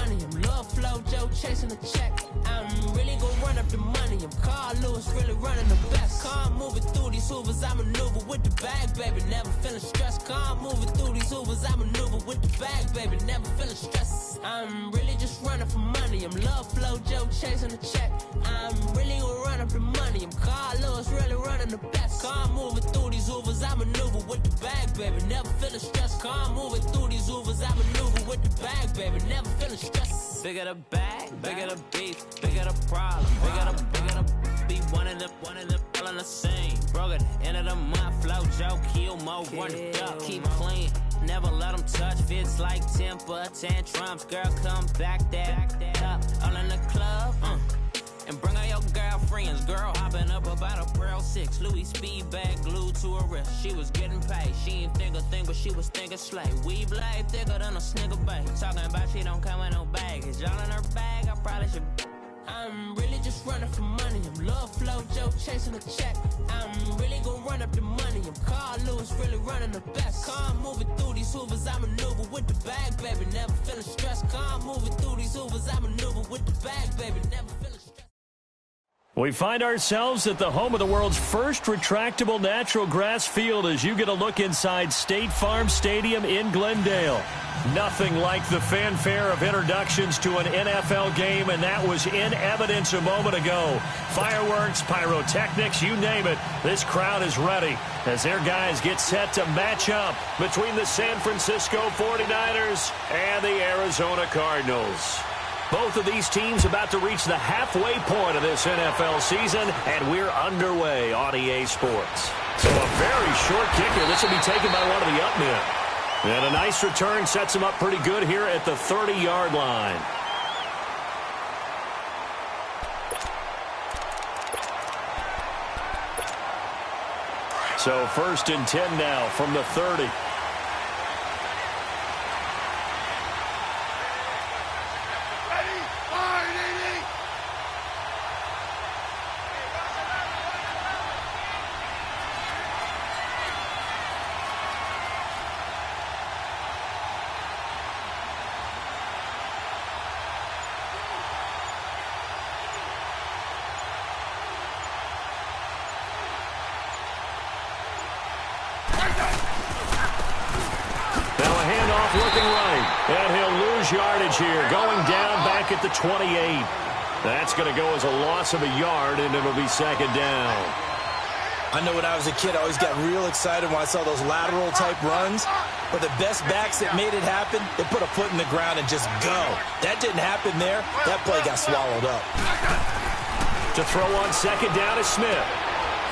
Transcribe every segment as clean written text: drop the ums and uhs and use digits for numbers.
money. I'm Love Flow Joe chasing the check. I'm really gonna run up the money. I'm Carl Lewis, really running the best. Car moving through these Hoovers, I maneuver with the bag, baby. Never feeling stressed. Car moving through these Hoovers, I maneuver with the bag, baby. Never feeling stressed. I'm really just running for money. I'm Love Flow Joe chasing the check. I'm really gonna run up the money. I'm Carl Lewis, really running the best. Car moving through these Hoovers, I maneuver with the bag, baby. Never feeling stressed. Car moving through these Hoovers, I maneuver with the bag, baby. Never feeling stressed. Bigger the bag, bigger the beef, bigger the problem, bigger the be one of the all in the same. Broke at the end of the month, Flow Joe, kill mo, run it up, keep clean. Never let them touch, fits like temper tantrums. Girl, come back that up, all in the club, and bring all your girlfriends. Girl hopping up about a Pearl 6 Louis speed bag glued to her wrist. She was getting paid, she ain't think a thing, but she was thinking slay. We blade thicker than a Snicker bag. Talking about she don't come with no baggage. Y'all in her bag, I probably should. I'm really just running for money. I'm Love Flow Joe chasing a check. I'm really gonna run up the money. I'm Carl Lewis, really running the best. Car moving through these Hoovers, I maneuver with the bag, baby. Never feeling stressed. Car moving through these Hoovers, I maneuver with the bag, baby. Never feeling stressed. We find ourselves at the home of the world's first retractable natural grass field as you get a look inside State Farm Stadium in Glendale. Nothing like the fanfare of introductions to an NFL game, and that was in evidence a moment ago. Fireworks, pyrotechnics, you name it. This crowd is ready as their guys get set to match up between the San Francisco 49ers and the Arizona Cardinals. Both of these teams about to reach the halfway point of this NFL season, and we're underway on EA Sports. So a very short kicker. This will be taken by one of the up men. And a nice return sets him up pretty good here at the 30-yard line. So 1st and 10 now from the 30. Looking right, and he'll lose yardage here, going down back at the 28. That's going to go as a loss of a yard, and it'll be 2nd down. I know when I was a kid, I always got real excited when I saw those lateral-type runs. But the best backs that made it happen, they put a foot in the ground and just go. That didn't happen there. That play got swallowed up. To throw on 2nd down is Smith.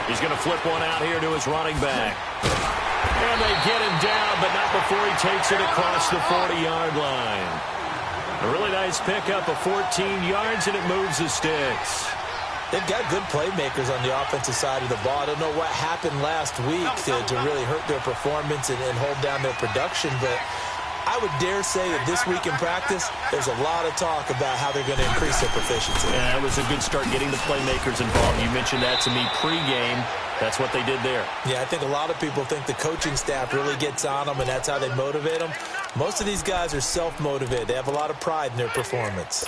He's going to flip one out here to his running back. And they get him down, but not before he takes it across the 40-yard line. A really nice pickup of 14 yards, and it moves the sticks. They've got good playmakers on the offensive side of the ball. I don't know what happened last week to really hurt their performance and hold down their production, but I would dare say that this week in practice, there's a lot of talk about how they're going to increase their proficiency. Yeah, that was a good start getting the playmakers involved. You mentioned that to me pregame. That's what they did there. Yeah, I think a lot of people think the coaching staff really gets on them, and that's how they motivate them. Most of these guys are self-motivated. They have a lot of pride in their performance.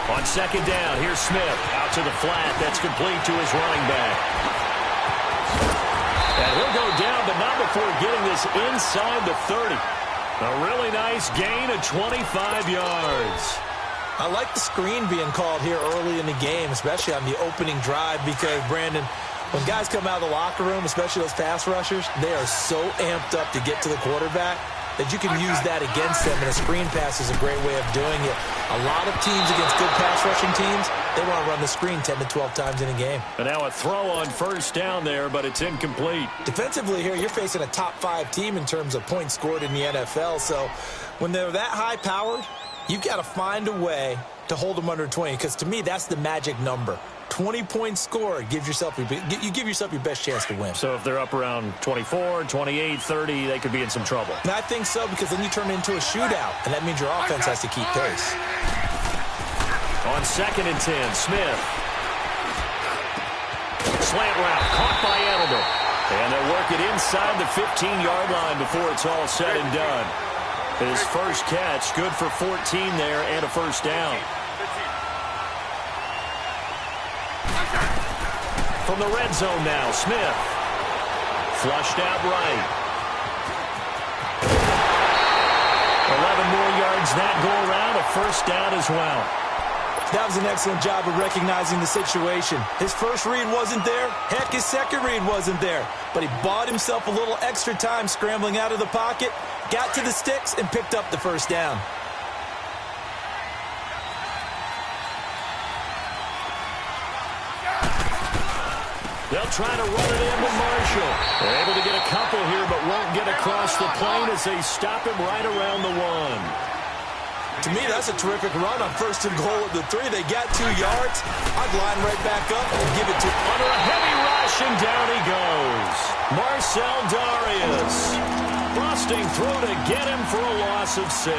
On 2nd down, here's Smith. Out to the flat. That's complete to his running back. And he'll go down, but not before getting this inside the 30. A really nice gain of 25 yards. I like the screen being called here early in the game, especially on the opening drive, because, Brandon, when guys come out of the locker room, especially those pass rushers, they are so amped up to get to the quarterback that you can use that against them, and a screen pass is a great way of doing it. A lot of teams against good pass rushing teams, they want to run the screen 10 to 12 times in a game. And now a throw on 1st down there, but it's incomplete. Defensively here, you're facing a top-5 team in terms of points scored in the NFL, so when they're that high-powered, you've got to find a way to hold them under 20, because to me, that's the magic number. 20-point score, you give yourself your best chance to win. So if they're up around 24, 28, 30, they could be in some trouble. And I think so, because then you turn it into a shootout, and that means your offense has to keep pace. On 2nd and 10, Smith. Slant route, caught by Edelman. And they'll work it inside the 15-yard line before it's all said and done. His first catch, good for 14 there and a first down. From the red zone now, Smith. Flushed out right. 11 more yards that go around, a first down as well. That was an excellent job of recognizing the situation. His first read wasn't there. Heck, his second read wasn't there. But he bought himself a little extra time scrambling out of the pocket, got to the sticks, and picked up the first down. They'll try to run it in with Marshall. They're able to get a couple here, but won't get across the plane as they stop him right around the 1. To me, that's a terrific run on 1st and goal at the 3. They got 2 yards. I'd line right back up and give it to him. Under a heavy rush, and down he goes. Marcel Darius busting through to get him for a loss of 6.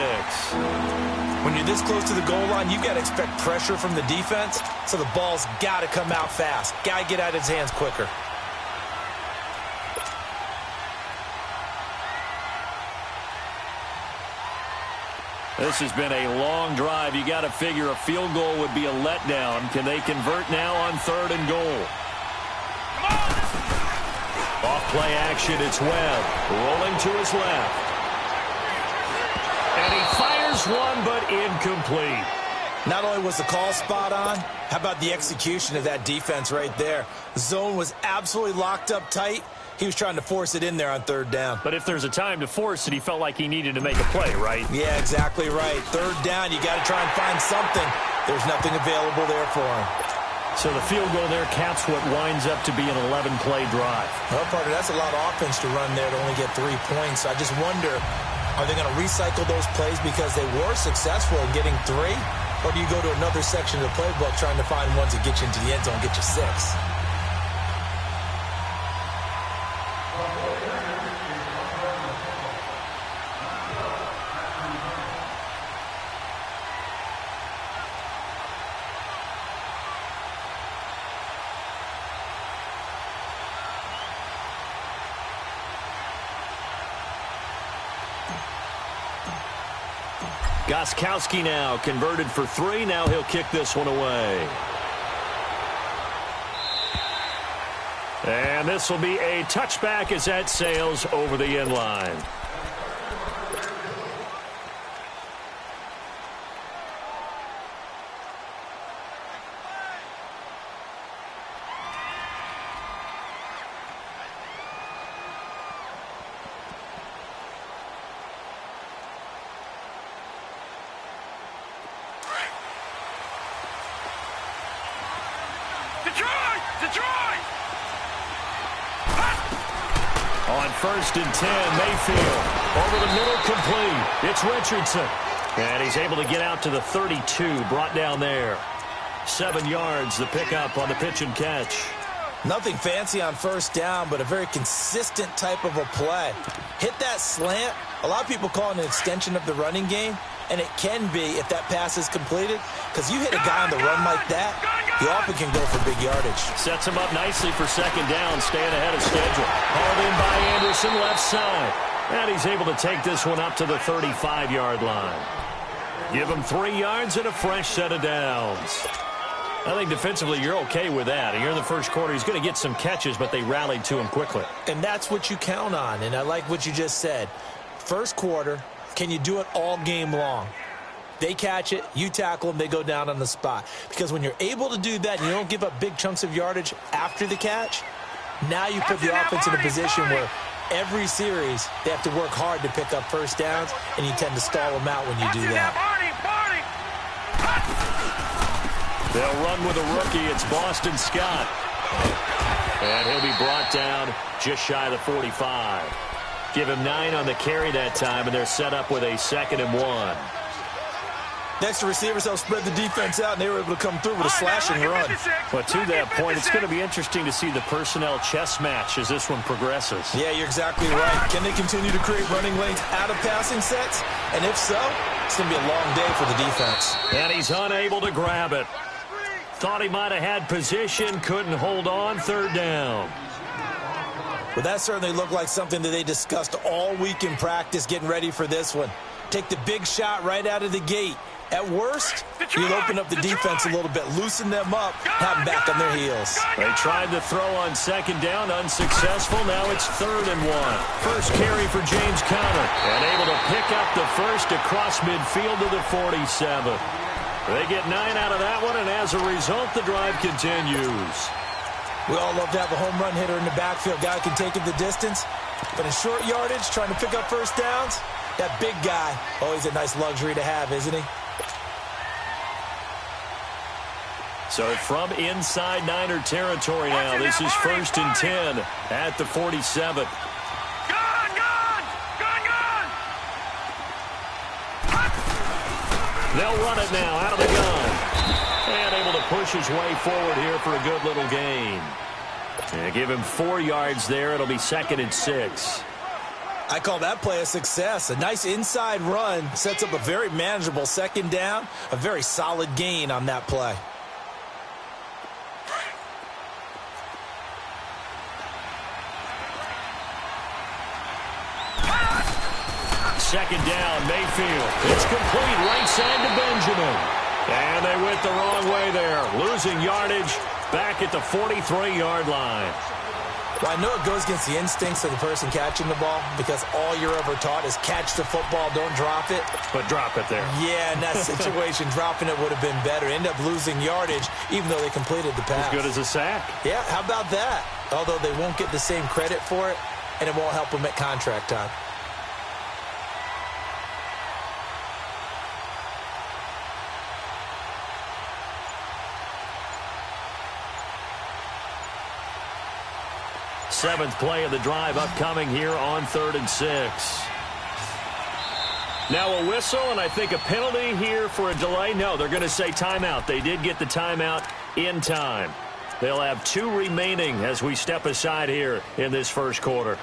When you're this close to the goal line, you've got to expect pressure from the defense, so the ball's got to come out fast. Got to get out of his hands quicker. This has been a long drive. You got to figure a field goal would be a letdown. Can they convert now on 3rd and goal? Off play action, it's Webb. Rolling to his left. And he fires one, but incomplete. Not only was the call spot on, how about the execution of that defense right there? The zone was absolutely locked up tight. He was trying to force it in there on 3rd down. But if there's a time to force it, he felt like he needed to make a play, right? Yeah, exactly right. 3rd down, you got to try and find something. There's nothing available there for him. So the field goal there caps what winds up to be an 11-play drive. Well, partner, that's a lot of offense to run there to only get 3 points. I just wonder, are they going to recycle those plays because they were successful in getting 3? Or do you go to another section of the playbook trying to find ones that get you into the end zone and get you 6? Gostkowski now converted for 3. Now he'll kick this one away. And this will be a touchback as that sails over the end line. On 1st and 10, Mayfield over the middle, complete. It's Richardson. And he's able to get out to the 32, brought down there. 7 yards, the pickup on the pitch and catch. Nothing fancy on 1st down, but a very consistent type of a play. Hit that slant. A lot of people call it an extension of the running game, and it can be if that pass is completed, because you hit a guy on the run like that, he often can go for big yardage. Sets him up nicely for 2nd down, staying ahead of schedule. Hauled in by Anderson, left side. And he's able to take this one up to the 35-yard line. Give him 3 yards and a fresh set of downs. I think defensively you're okay with that. Here in the first quarter, he's going to get some catches, but they rallied to him quickly. And that's what you count on, and I like what you just said. First quarter, can you do it all game long? They catch it, you tackle them, they go down on the spot. Because when you're able to do that and you don't give up big chunks of yardage after the catch, now you put the offense in a position where every series they have to work hard to pick up 1st downs, and you tend to stall them out when you do that. They'll run with a rookie. It's Boston Scott. And he'll be brought down just shy of the 45. Give him 9 on the carry that time, and they're set up with a 2nd and 1. Next to receivers help spread the defense out, and they were able to come through with a slashing run. But to that point, it's going to be interesting to see the personnel chess match as this one progresses. Yeah, you're exactly right. Can they continue to create running lanes out of passing sets? And if so, it's going to be a long day for the defense. And he's unable to grab it. Thought he might have had position, couldn't hold on, third down. Well, that certainly looked like something that they discussed all week in practice getting ready for this one. Take the big shot right out of the gate. At worst, you'll open up the defense a little bit, loosen them up, have them back on their heels. They tried to throw on second down, unsuccessful. Now it's 3rd and 1. First carry for James Conner, and able to pick up the first across midfield to the 47. They get 9 out of that one, and as a result, the drive continues. We all love to have a home run hitter in the backfield. Guy can take it the distance, but in short yardage, trying to pick up first downs, that big guy, always a nice luxury to have, isn't he? So from inside Niner territory now, this is 1st and 10 at the 47. They'll run it now out of the gun. And able to push his way forward here for a good little gain. And give him 4 yards there. It'll be 2nd and 6. I call that play a success. A nice inside run sets up a very manageable second down. A very solid gain on that play. Second down, Mayfield. It's complete right side to Benjamin. And they went the wrong way there. Losing yardage back at the 43-yard line. Well, I know it goes against the instincts of the person catching the ball because all you're ever taught is catch the football, don't drop it. But drop it there. Yeah, in that situation, dropping it would have been better. End up losing yardage even though they completed the pass. As good as a sack. Yeah, how about that? Although they won't get the same credit for it, and it won't help them at contract time. Seventh play of the drive upcoming here on 3rd and 6. Now a whistle, and I think a penalty here for a delay. No, they're going to say timeout. They did get the timeout in time. They'll have 2 remaining as we step aside here in this first quarter.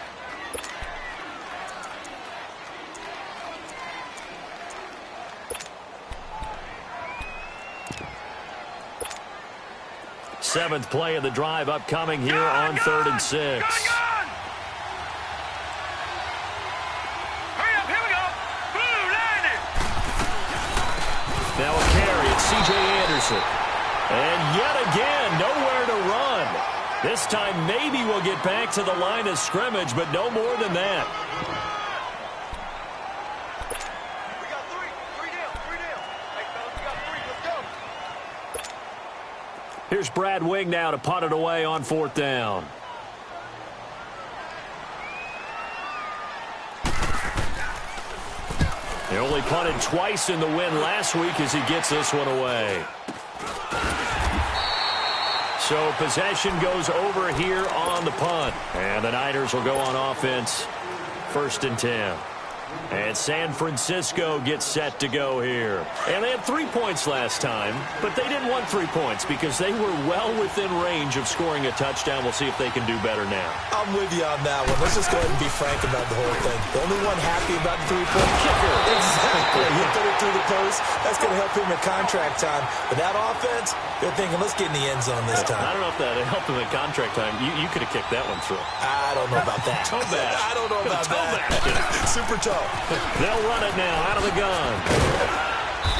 Seventh play of the drive upcoming here on 3rd and 6. Hurry up, here we go. Blue, line it. Now a carry, it's C.J. Anderson. And yet again, nowhere to run. This time maybe we'll get back to the line of scrimmage, but no more than that. We got 3 down. Hey, fellas, we got 3. Let's go. Here's Brad Wing now to punt it away on 4th down. He only punted twice in the win last week as he gets this one away. So possession goes over here on the punt. And the Niners will go on offense, 1st and 10. And San Francisco gets set to go here. And they had 3 points last time, but they didn't want 3 points because they were well within range of scoring a touchdown. We'll see if they can do better now. I'm with you on that one. Let's just go ahead and be frank about the whole thing. The only one happy about the 3-point kicker. Exactly. He put it through the post. That's going to help him at contract time. But that offense, they're thinking, let's get in the end zone this time. I don't know if that helped him at contract time. You could have kicked that one through. I don't know about that. Toe bash. I don't know about that. Super toe. They'll run it now out of the gun.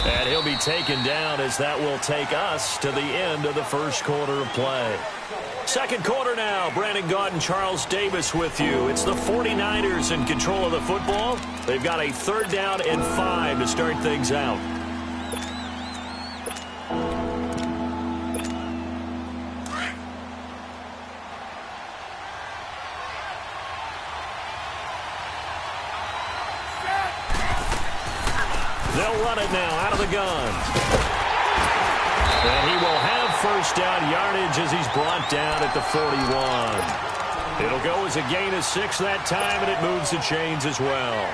And he'll be taken down as that will take us to the end of the first quarter of play. Second quarter now. Brandon Gaudin, Charles Davis with you. It's the 49ers in control of the football. They've got a 3rd down and 5 to start things out. They'll run it now out of the gun. And he will have 1st down yardage as he's brought down at the 41. It'll go as a gain of 6 that time, and it moves the chains as well.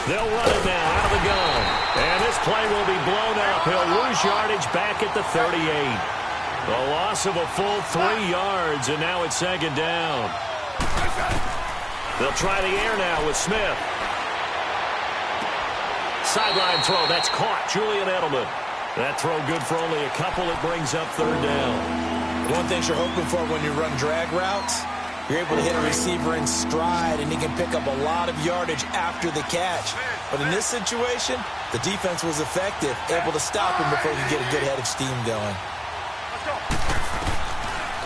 They'll run it now out of the gun. And this play will be blown up. He'll lose yardage back at the 38. A loss of a full 3 yards, and now it's second down. They'll try the air now with Smith. Sideline throw. That's caught. Julian Edelman. That throw good for only a couple. It brings up third down. One thing you're hoping for when you run drag routes, you're able to hit a receiver in stride, and he can pick up a lot of yardage after the catch. But in this situation, the defense was effective, able to stop him before he could get a good head of steam going.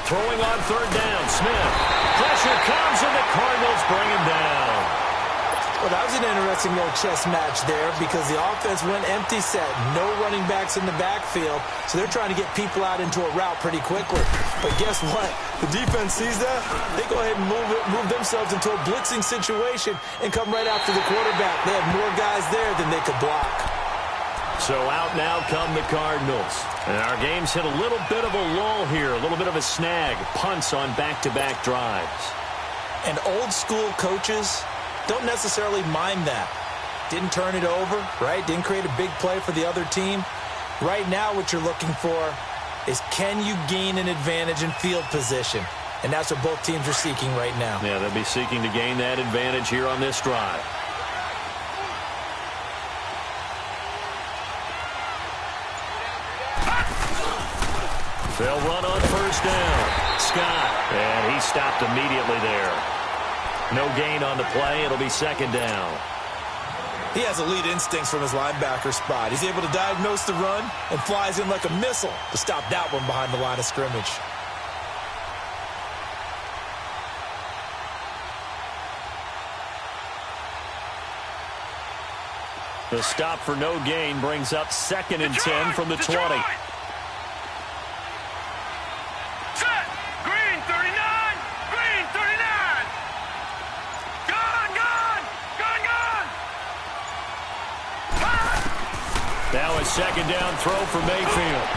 Throwing on third down, Smith. Pressure comes, and the Cardinals bring him down. Well, that was an interesting little chess match there because the offense went empty set. No running backs in the backfield, so they're trying to get people out into a route pretty quickly. But guess what? The defense sees that. They go ahead and move themselves into a blitzing situation and come right after the quarterback. They had more guys there than they could block. So out now come the Cardinals. And our game's hit a little bit of a lull here, a little bit of a snag. Punts on back-to-back drives. And old-school coaches don't necessarily mind that. Didn't turn it over, right? Didn't create a big play for the other team. Right now what you're looking for is can you gain an advantage in field position? And that's what both teams are seeking right now. Yeah, they'll be seeking to gain that advantage here on this drive. They'll run on first down. Scott, and he stopped immediately there. No gain on the play. It'll be second down. He has elite instincts from his linebacker spot. He's able to diagnose the run and flies in like a missile to stop that one behind the line of scrimmage. The stop for no gain brings up 2nd and 10 from the 20. Now a second down throw for Mayfield.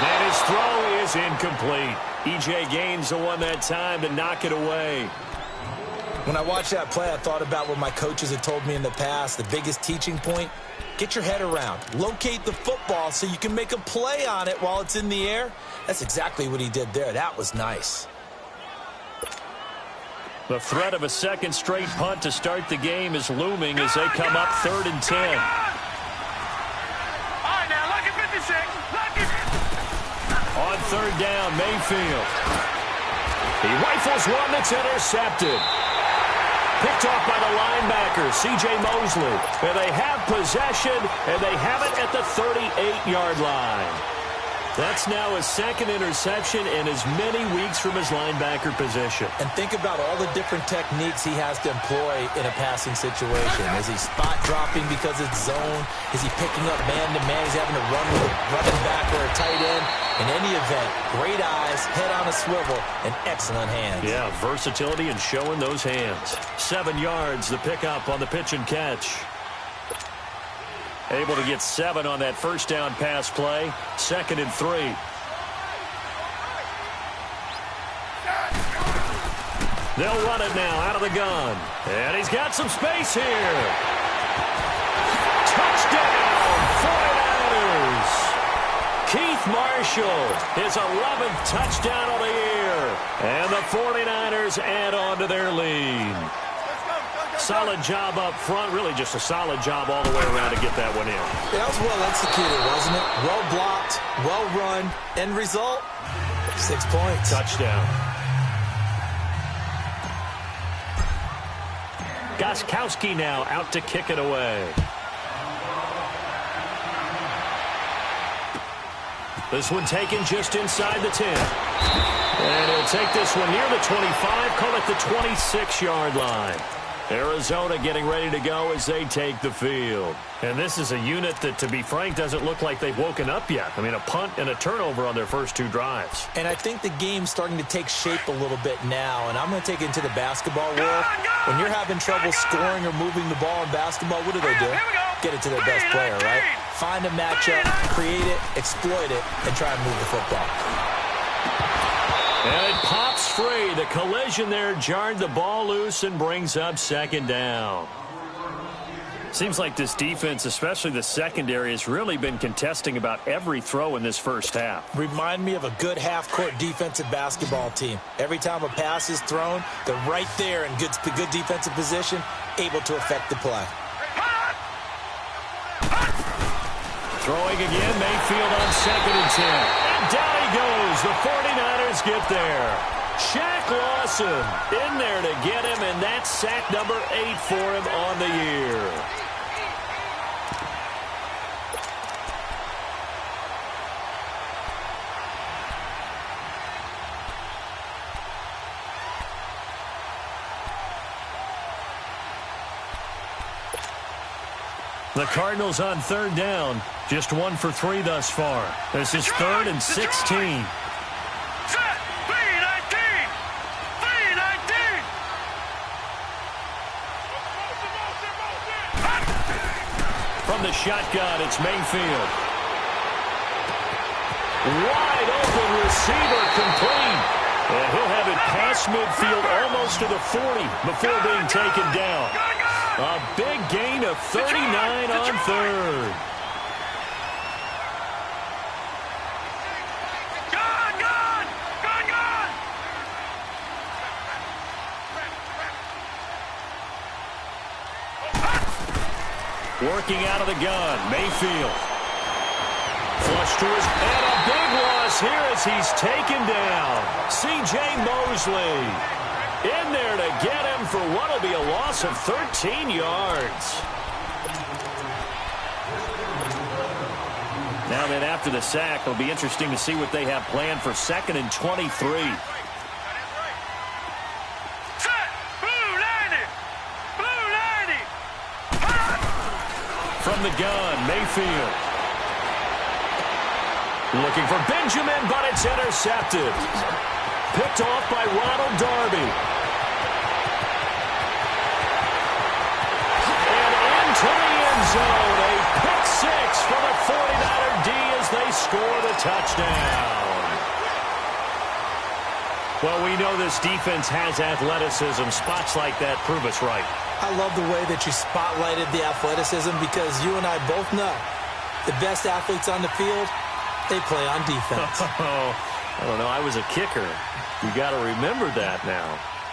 And his throw is incomplete. E.J. Gaines the one that time to knock it away. When I watched that play, I thought about what my coaches had told me in the past. The biggest teaching point, get your head around. Locate the football so you can make a play on it while it's in the air. That's exactly what he did there. That was nice. The threat of a second straight punt to start the game is looming as they come up 3rd and 10. On third down, Mayfield. He rifles one that's intercepted. Picked off by the linebacker, C.J. Mosley. And they have possession, and they have it at the 38-yard line. That's now his 2nd interception in as many weeks from his linebacker position. And think about all the different techniques he has to employ in a passing situation. Is he spot dropping because it's zone? Is he picking up man-to-man? He's having to run with a running back or a tight end. In any event, great eyes, head on a swivel, and excellent hands. Yeah, versatility and showing those hands. 7 yards, the pickup on the pitch and catch. Able to get 7 on that first down pass play. 2nd and 3. They'll run it now out of the gun. And he's got some space here. Touchdown, 49ers. Keith Marshall, his 11th touchdown of the year. And the 49ers add on to their lead. Solid job up front. Really just a solid job all the way around to get that one in. Yeah, that was well executed, wasn't it? Well blocked, well run. End result, 6 points. Touchdown. Gostkowski now out to kick it away. This one taken just inside the 10. And he'll take this one near the 25, call it the 26-yard line. Arizona getting ready to go as they take the field. And this is a unit that, to be frank, doesn't look like they've woken up yet. I mean, a punt and a turnover on their first 2 drives. And I think the game's starting to take shape a little bit now. And I'm going to take it into the basketball world. When you're having trouble scoring or moving the ball in basketball, what do? Get it to their best player, right? Find a matchup, create it, exploit it, and try and move the football. And it pops free. The collision there jarred the ball loose and brings up 2nd down. Seems like this defense, especially the secondary, has really been contesting about every throw in this first half. Remind me of a good half-court defensive basketball team. Every time a pass is thrown, they're right there in good defensive position, able to affect the play. Throwing again, Mayfield on 2nd and 10. And down he goes. The 49ers get there. Shaq Lawson in there to get him, and that's sack number 8 for him on the year. The Cardinals on 3rd down. Just 1 for 3 thus far. This is 3rd and 16. Set! B-19! B-19! From the shotgun, it's Mayfield. Wide open receiver complete. And he'll have it past midfield almost to the 40 before being taken down. A big gain of 39 on 3rd. Working out of the gun, Mayfield. Flush to his, and a big loss here as he's taken down. C.J. Mosley in there to get him for what will be a loss of 13 yards. Now then, after the sack, it'll be interesting to see what they have planned for 2nd and 23. Set! Blue 90! Blue 90! From the gun, Mayfield. Looking for Benjamin, but it's intercepted. Picked off by Ronald Darby. And into the end zone. A pick 6 for the 49er D as they score the touchdown. Well, we know this defense has athleticism. Spots like that prove us right. I love the way that you spotlighted the athleticism because you and I both know the best athletes on the field, they play on defense. I don't know. I was a kicker. You got to remember that now.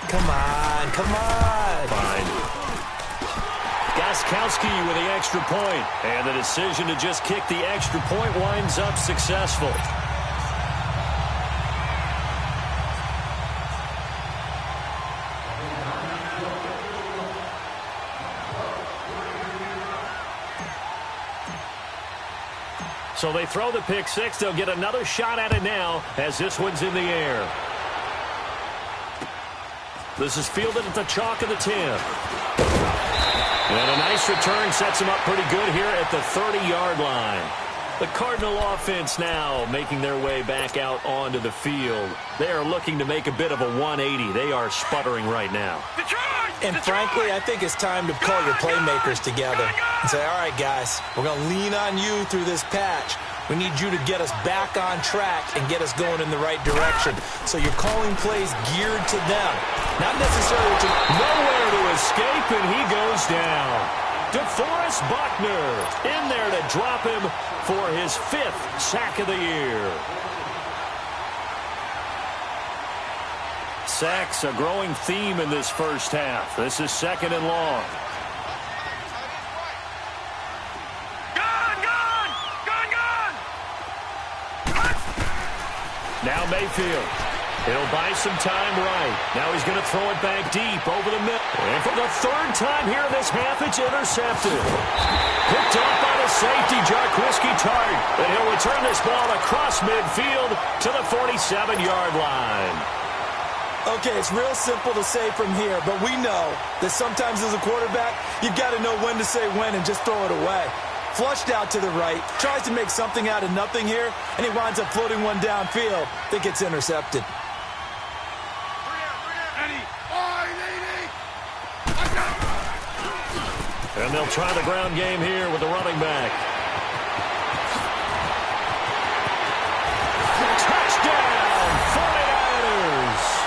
Come on, come on. Fine. Gostkowski with the extra point. And the decision to just kick the extra point winds up successful. So they throw the pick 6. They'll get another shot at it now as this one's in the air. This is fielded at the chalk of the 10. And a nice return sets him up pretty good here at the 30-yard line. The Cardinal offense now making their way back out onto the field. They are looking to make a bit of a 180. They are sputtering right now. And frankly, I think it's time to call your playmakers together and say, all right, guys, we're going to lean on you through this patch. We need you to get us back on track and get us going in the right direction. So you're calling plays geared to them, not necessarily to nowhere to escape, and he goes down. DeForest Buckner in there to drop him for his 5th sack of the year. Sacks, a growing theme in this first half. This is 2nd and long. Now Mayfield. It'll buy some time right. Now he's going to throw it back deep over the middle. And for the 3rd time here in this half, it's intercepted. Picked off by the safety, Jarquiski Tart. And he'll return this ball across midfield to the 47-yard line. Okay, it's real simple to say from here, but we know that sometimes as a quarterback, you've got to know when to say when and just throw it away. Flushed out to the right, tries to make something out of nothing here, and he winds up floating one downfield that gets intercepted. And they'll try the ground game here with the running back. Touchdown, 49ers!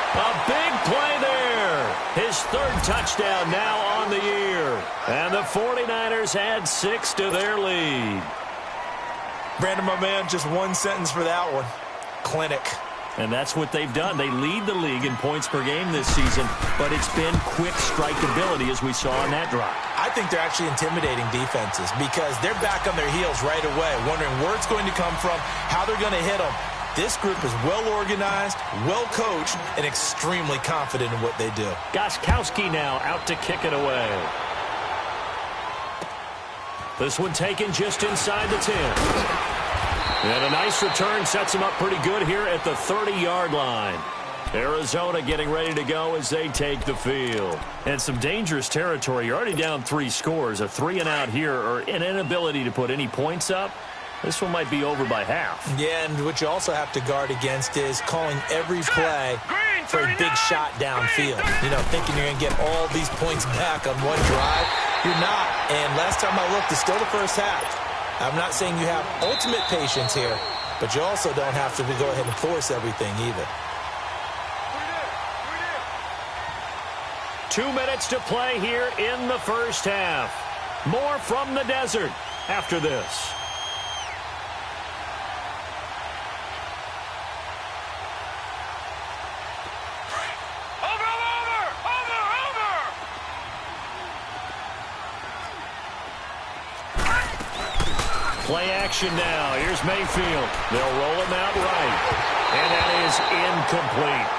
A big play there. His 3rd touchdown now on the year. And the 49ers add 6 to their lead. Brandon, my man, just one sentence for that one. Clinic. And that's what they've done. They lead the league in points per game this season, but it's been quick strikeability as we saw on that drive. I think they're actually intimidating defenses because they're back on their heels right away, wondering where it's going to come from, how they're going to hit them. This group is well organized, well coached, and extremely confident in what they do. Gostkowski now out to kick it away. This one taken just inside the 10. And a nice return sets him up pretty good here at the 30-yard line. Arizona getting ready to go as they take the field. And some dangerous territory. You're already down 3 scores. A 3-and-out here or an inability to put any points up. This one might be over by half. Yeah, and what you also have to guard against is calling every play for a big shot downfield. You know, thinking you're going to get all these points back on one drive. You're not. And last time I looked, it's still the first half. I'm not saying you have ultimate patience here, but you also don't have to go ahead and force everything either. 2 minutes to play here in the first half. More from the desert after this. Play action now. Here's Mayfield. They'll roll him out right. And that is incomplete.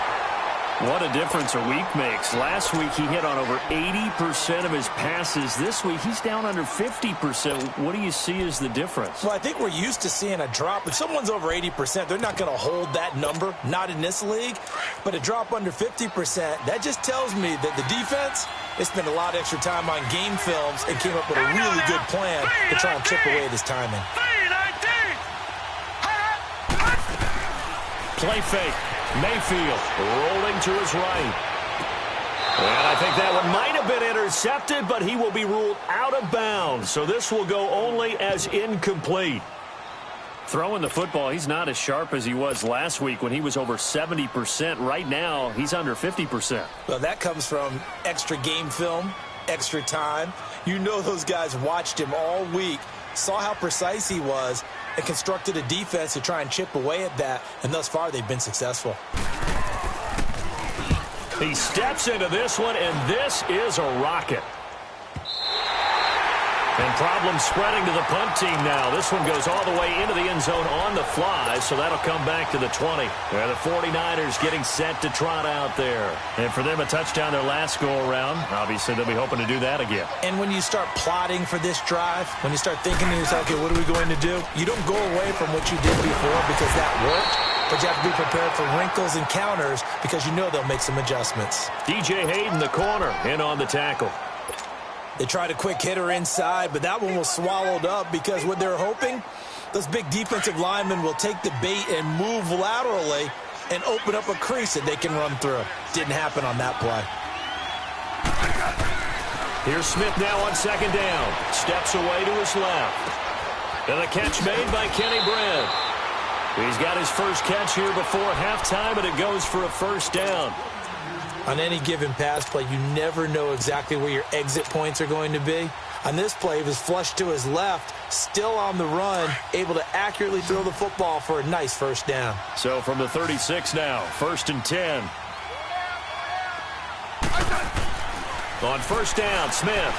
What a difference a week makes. Last week he hit on over 80% of his passes. This week he's down under 50%. What do you see as the difference? Well, I think we're used to seeing a drop. If someone's over 80%, they're not going to hold that number, not in this league. But a drop under 50%, that just tells me that the defense, they spent a lot of extra time on game films and came up with a really good plan to try and chip away at his timing. Play fake. Mayfield rolling to his right. And I think that one might have been intercepted, but he will be ruled out of bounds. So this will go only as incomplete. Throwing the football, he's not as sharp as he was last week when he was over 70%. Right now, he's under 50%. Well, that comes from extra game film, extra time. You know those guys watched him all week, saw how precise he was, and constructed a defense to try and chip away at that, and thus far they've been successful. He steps into this one, and this is a rocket. And problems spreading to the punt team now. This one goes all the way into the end zone on the fly, so that'll come back to the 20. And the 49ers getting set to trot out there. And for them, a touchdown their last go-around. Obviously, they'll be hoping to do that again. And when you start plotting for this drive, when you start thinking to yourself, okay, what are we going to do? You don't go away from what you did before because that worked, but you have to be prepared for wrinkles and counters because you know they'll make some adjustments. DJ Hayden, the corner, in on the tackle. They tried a quick hitter inside, but that one was swallowed up because what they're hoping, those big defensive linemen will take the bait and move laterally and open up a crease that they can run through. Didn't happen on that play. Here's Smith now on second down. Steps away to his left. And the catch made by Kenny Bredd. He's got his first catch here before halftime, and it goes for a first down. On any given pass play, you never know exactly where your exit points are going to be. On this play, he was flushed to his left, still on the run, able to accurately throw the football for a nice first down. So from the 36 now, 1st and 10. On first down, Smith.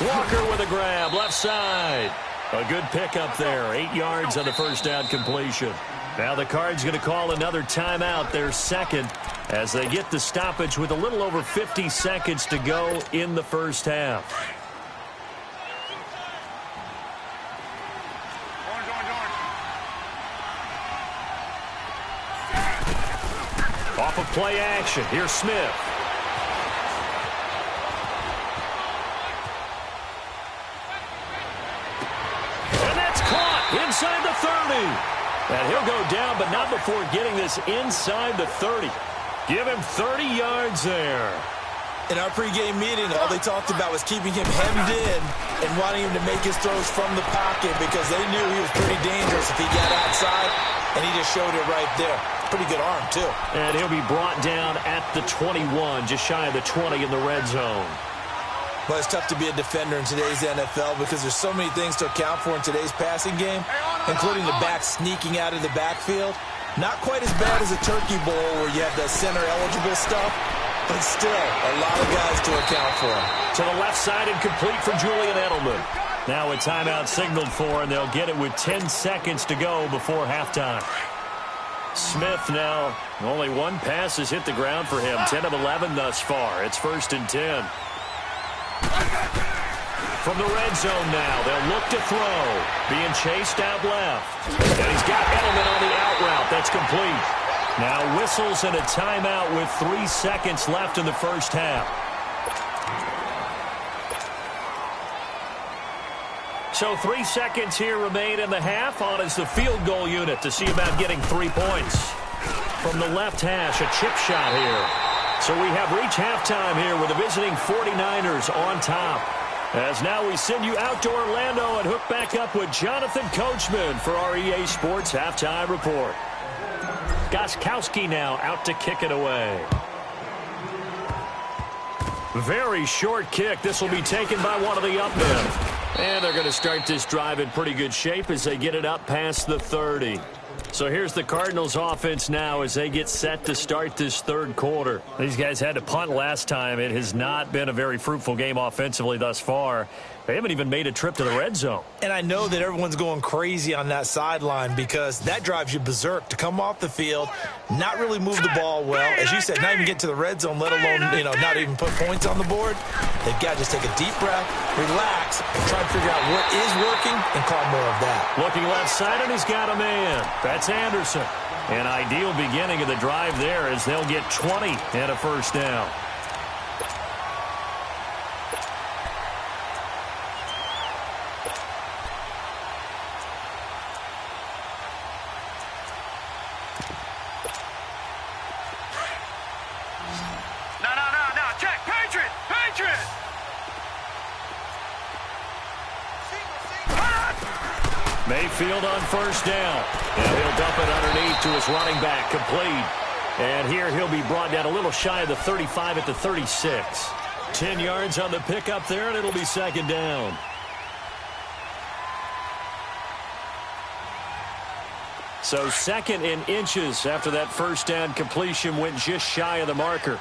Walker with a grab, left side. A good pickup there, 8 yards on the first down completion. Now the Cards going to call another timeout, their second, as they get the stoppage with a little over 50 seconds to go in the first half. Off of play action, here's Smith. And that's caught inside the 30. And he'll go down, but not before getting this inside the 30. Give him 30 yards there. In our pregame meeting, all they talked about was keeping him hemmed in and wanting him to make his throws from the pocket because they knew he was pretty dangerous if he got outside, and he just showed it right there. Pretty good arm, too. And he'll be brought down at the 21, just shy of the 20 in the red zone. Well, it's tough to be a defender in today's NFL because there's so many things to account for in today's passing game, including the back sneaking out of the backfield. Not quite as bad as a turkey bowl where you have the center-eligible stuff, but still a lot of guys to account for. To the left side and complete for Julian Edelman. Now a timeout signaled for, and they'll get it with 10 seconds to go before halftime. Smith now, only one pass has hit the ground for him. 10 of 11 thus far. It's 1st and 10. From the red zone now, they'll look to throw. Being chased out left. And he's got Edelman on the out route. That's complete. Now whistles and a timeout with 3 seconds left in the first half. So 3 seconds here remain in the half. On is the field goal unit to see about getting 3 points. From the left hash, a chip shot here. So we have reached halftime here with the visiting 49ers on top. As now we send you out to Orlando and hook back up with Jonathan Coachman for our EA Sports Halftime Report. Gostkowski now out to kick it away. Very short kick. This will be taken by one of the up men. And they're going to start this drive in pretty good shape as they get it up past the 30. So here's the Cardinals offense now as they get set to start this third quarter. These guys had to punt last time. It has not been a very fruitful game offensively thus far. They haven't even made a trip to the red zone. And I know that everyone's going crazy on that sideline because that drives you berserk to come off the field, not really move the ball well. As you said, not even get to the red zone, let alone, not even put points on the board. They've got to just take a deep breath, relax, and try to figure out what is working and call more of that. Looking left side, and he's got a man. That's Anderson. An ideal beginning of the drive there as they'll get 20 and a first down. Mayfield on first down. And he'll dump it underneath to his running back, complete. And here he'll be brought down a little shy of the 35 at the 36. 10 yards on the pickup there, and it'll be second down. So 2nd in inches after that first down completion went just shy of the marker.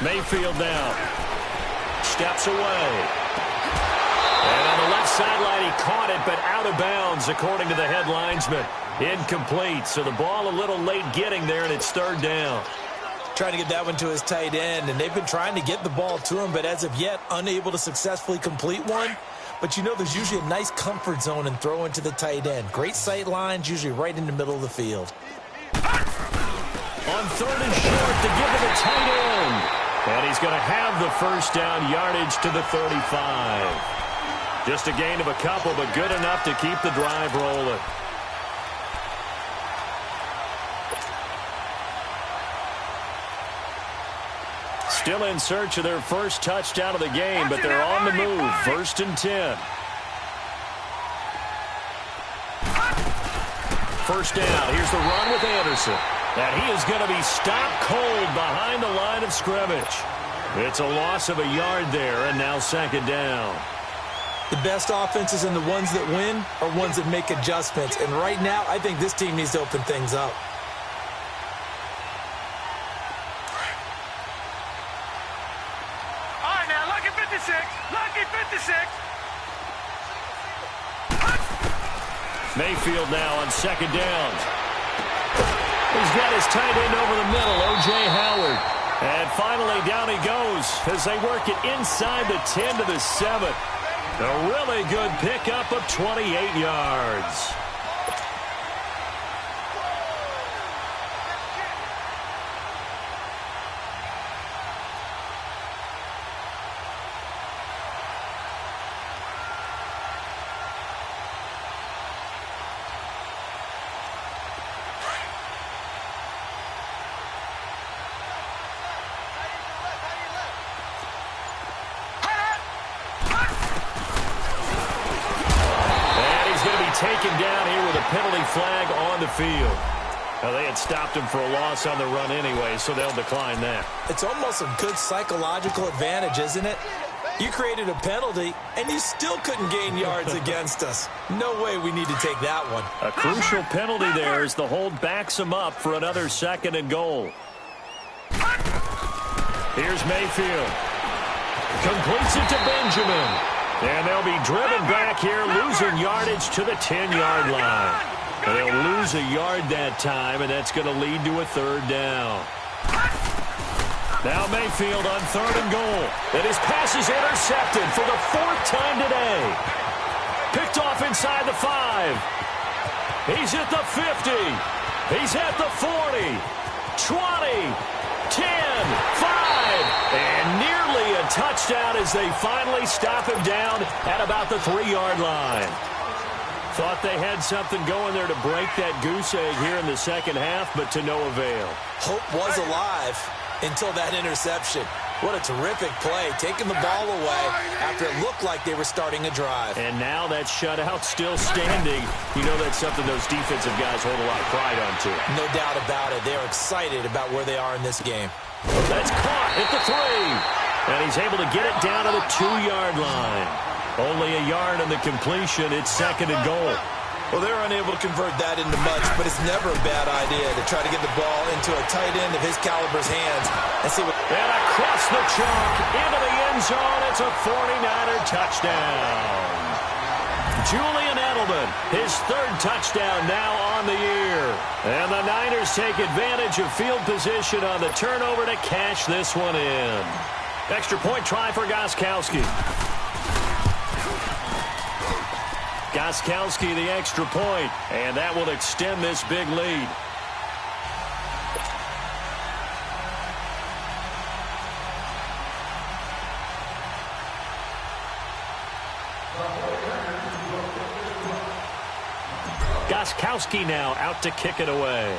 Mayfield now steps away. And on the left sideline, he caught it, but out of bounds, according to the head linesman. Incomplete, so the ball a little late getting there, and it's third down. Trying to get that one to his tight end, and they've been trying to get the ball to him, but as of yet, unable to successfully complete one. But there's usually a nice comfort zone and throw into the tight end. Great sight lines, usually right in the middle of the field. On 3rd and short to give it a tight end. And he's going to have the first down yardage to the 35. Just a gain of a couple, but good enough to keep the drive rolling. Still in search of their first touchdown of the game, but they're on the move. 1st and 10. First down. Here's the run with Anderson. And he is going to be stopped cold behind the line of scrimmage. It's a loss of a yard there, and now second down. The best offenses and the ones that win are ones that make adjustments. And right now, I think this team needs to open things up. All right, now, lucky 56. Lucky 56. Mayfield now on second down. He's got his tight end over the middle, O.J. Howard. And finally, down he goes as they work it inside the 10 to the 7. A really good pickup of 28 yards. Taken down here with a penalty flag on the field. Well, they had stopped him for a loss on the run anyway, so they'll decline that. It's almost a good psychological advantage, isn't it? You created a penalty, and you still couldn't gain yards against us. No way we need to take that one. A crucial penalty there as the hold backs him up for another 2nd and goal. Here's Mayfield. Completes it to Benjamin. And they'll be driven back here, losing yardage to the 10-yard line. And they'll lose a yard that time, and that's going to lead to a 3rd down. Now Mayfield on 3rd and goal. And his pass is intercepted for the 4th time today. Picked off inside the 5. He's at the 50. He's at the 40. 20. 10. 5. And nearly a touchdown as they finally stop him down at about the 3-yard line. Thought they had something going there to break that goose egg here in the 2nd half, but to no avail. Hope was alive until that interception. What a terrific play, taking the ball away after it looked like they were starting a drive. And now that shutout still standing. You know that's something those defensive guys hold a lot of pride on, too. No doubt about it. They're excited about where they are in this game. That's caught at the 3. And he's able to get it down to the 2-yard line. Only a yard on the completion. It's 2nd and goal. Well, they're unable to convert that into much, but it's never a bad idea to try to get the ball into a tight end of his caliber's hands and see what... And across the chalk into the end zone. It's a 49er touchdown. Julian Edelman, his 3rd touchdown now on the year. And the Niners take advantage of field position on the turnover to cash this one in. Extra point try for Gostkowski. Gostkowski the extra point, and that will extend this big lead. Gostkowski now out to kick it away.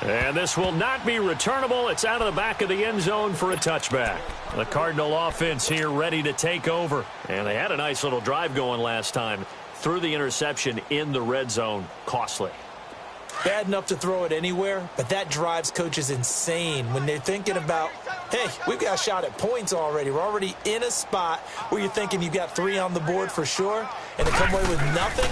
And this will not be returnable. It's out of the back of the end zone for a touchback. The Cardinal offense here ready to take over. And they had a nice little drive going last time. Threw the interception in the red zone. Costly. Bad enough to throw it anywhere, but that drives coaches insane when they're thinking about, hey, we've got a shot at points already. We're already in a spot where you're thinking you've got 3 on the board for sure, and to come away with nothing,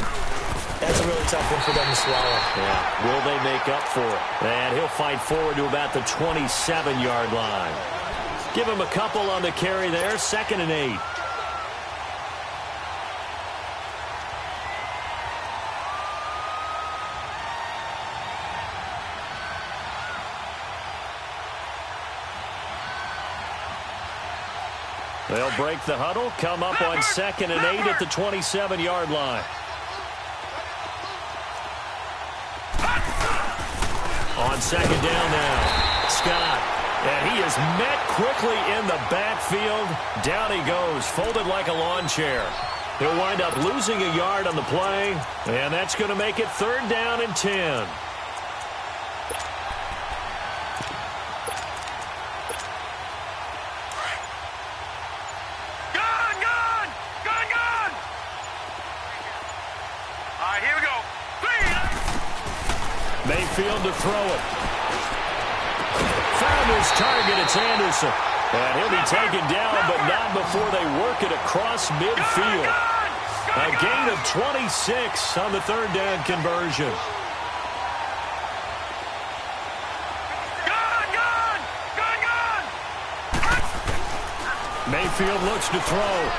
that's a really tough one for them to swallow. Yeah, will they make up for it? And he'll fight forward to about the 27-yard line. Give him a couple on the carry there, 2nd and 8. They'll break the huddle, come up on 2nd and 8 at the 27-yard line. On 2nd down now, Scott. And he is met quickly in the backfield. Down he goes, folded like a lawn chair. He'll wind up losing a yard on the play, and that's going to make it 3rd down and 10. Mayfield to throw it. Found his target. It's Anderson. And he'll be taken down, but not before they work it across midfield. A gain of 26 on the 3rd down conversion. Mayfield looks to throw.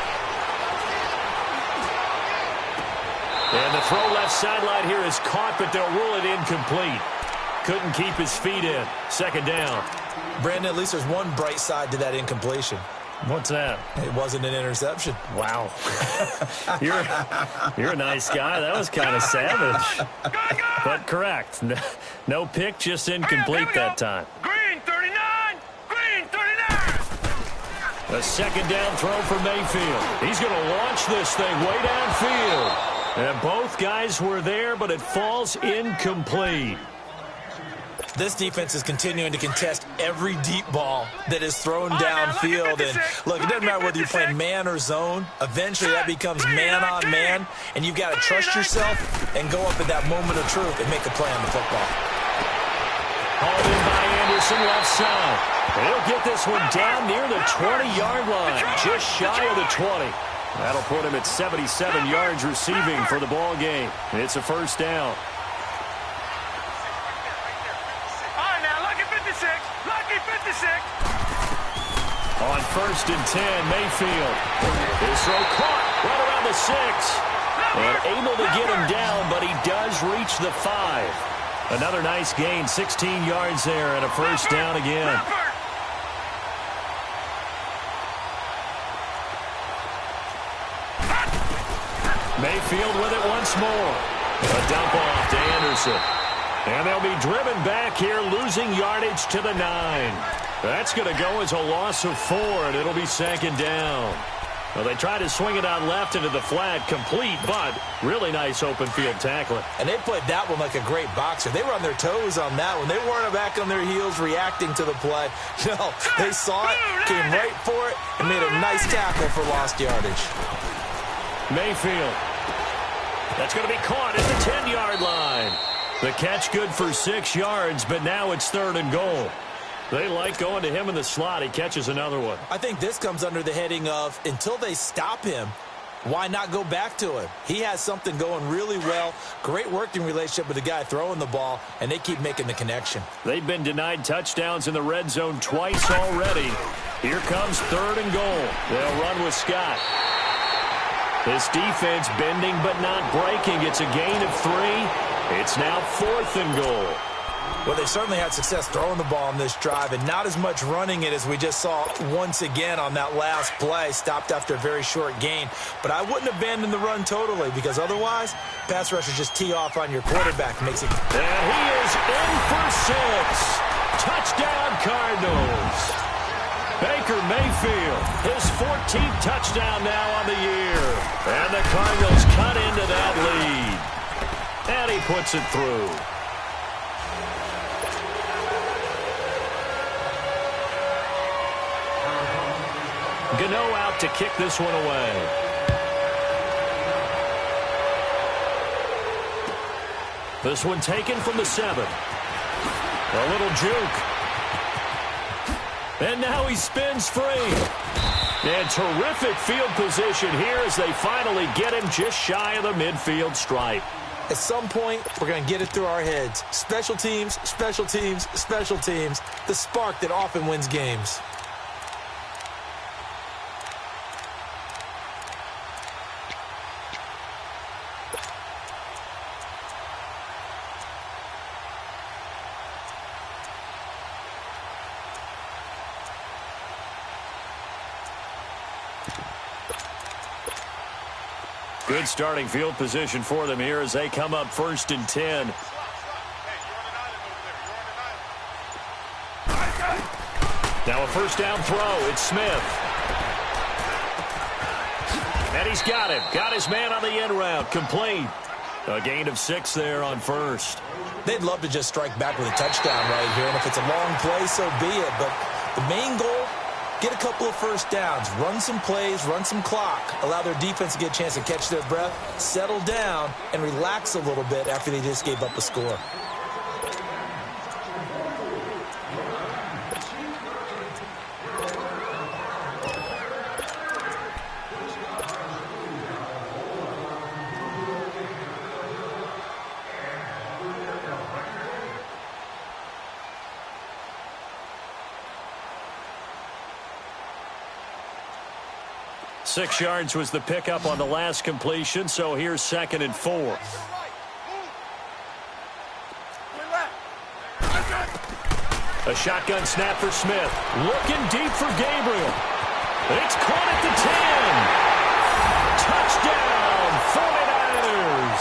And the throw left sideline here is caught, but they'll rule it incomplete. Couldn't keep his feet in. 2nd down. Brandon, at least there's one bright side to that incompletion. What's that? It wasn't an interception. Wow. You're a nice guy. That was kind of savage. But correct. No pick, just incomplete that time. Green 39! Green 39! A 2nd down throw for Mayfield. He's going to launch this thing way downfield. And both guys were there, but it falls incomplete. This defense is continuing to contest every deep ball that is thrown downfield. And look, it doesn't matter whether you're playing man or zone. Eventually, that becomes man on man, and you've got to trust yourself and go up at that moment of truth and make a play on the football. Hauled in by Anderson, left side. He'll get this one down near the 20-yard line, just shy of the 20. That'll put him at 77 yards receiving for the ball game. It's a first down. On 1st and 10, Mayfield. His throw caught right around the 6. And able to get him down, but he does reach the 5. Another nice gain, 16 yards there, and a first down again. Mayfield with it once more. A dump off to Anderson. And they'll be driven back here, losing yardage to the 9. That's going to go as a loss of 4, and it'll be 2nd down. Well, they tried to swing it out left into the flat, complete, but really nice open field tackling. And they played that one like a great boxer. They were on their toes on that one. They weren't back on their heels reacting to the play. No, they saw it, came right for it, and made a nice tackle for lost yardage. Mayfield. That's going to be caught at the 10-yard line. The catch good for 6 yards, but now it's 3rd and goal. They like going to him in the slot. He catches another one. I think this comes under the heading of, until they stop him, why not go back to him? He has something going really well. Great working relationship with the guy throwing the ball, and they keep making the connection. They've been denied touchdowns in the red zone twice already. Here comes 3rd and goal. They'll run with Scott. This defense bending but not breaking. It's a gain of 3. It's now 4th and goal. Well, they certainly had success throwing the ball on this drive, and not as much running it as we just saw once again on that last play. Stopped after a very short gain. But I wouldn't abandon the run totally, because otherwise, pass rushers just tee off on your quarterback. Makes it. And he is in for 6. Touchdown, Cardinals. Baker Mayfield, his 14th touchdown now on the year. And the Cardinals cut into that lead. And he puts it through. Gano out to kick this one away. This one taken from the 7. A little juke. And now he spins free. And terrific field position here as they finally get him just shy of the midfield stripe. At some point, we're going to get it through our heads. Special teams, special teams, special teams. The spark that often wins games. Good starting field position for them here as they come up 1st and 10. Now a first down throw. It's Smith. And he's got him. Got his man on the end route. Complete. A gain of 6 there on 1st. They'd love to just strike back with a touchdown right here. And if it's a long play, so be it. But the main goal, get a couple of first downs, run some plays, run some clock, allow their defense to get a chance to catch their breath, settle down, and relax a little bit after they just gave up a score. Six yards was the pickup on the last completion, so here's 2nd and 4. A shotgun snap for Smith. Looking deep for Gabriel. It's caught at the 10. Touchdown, 49ers.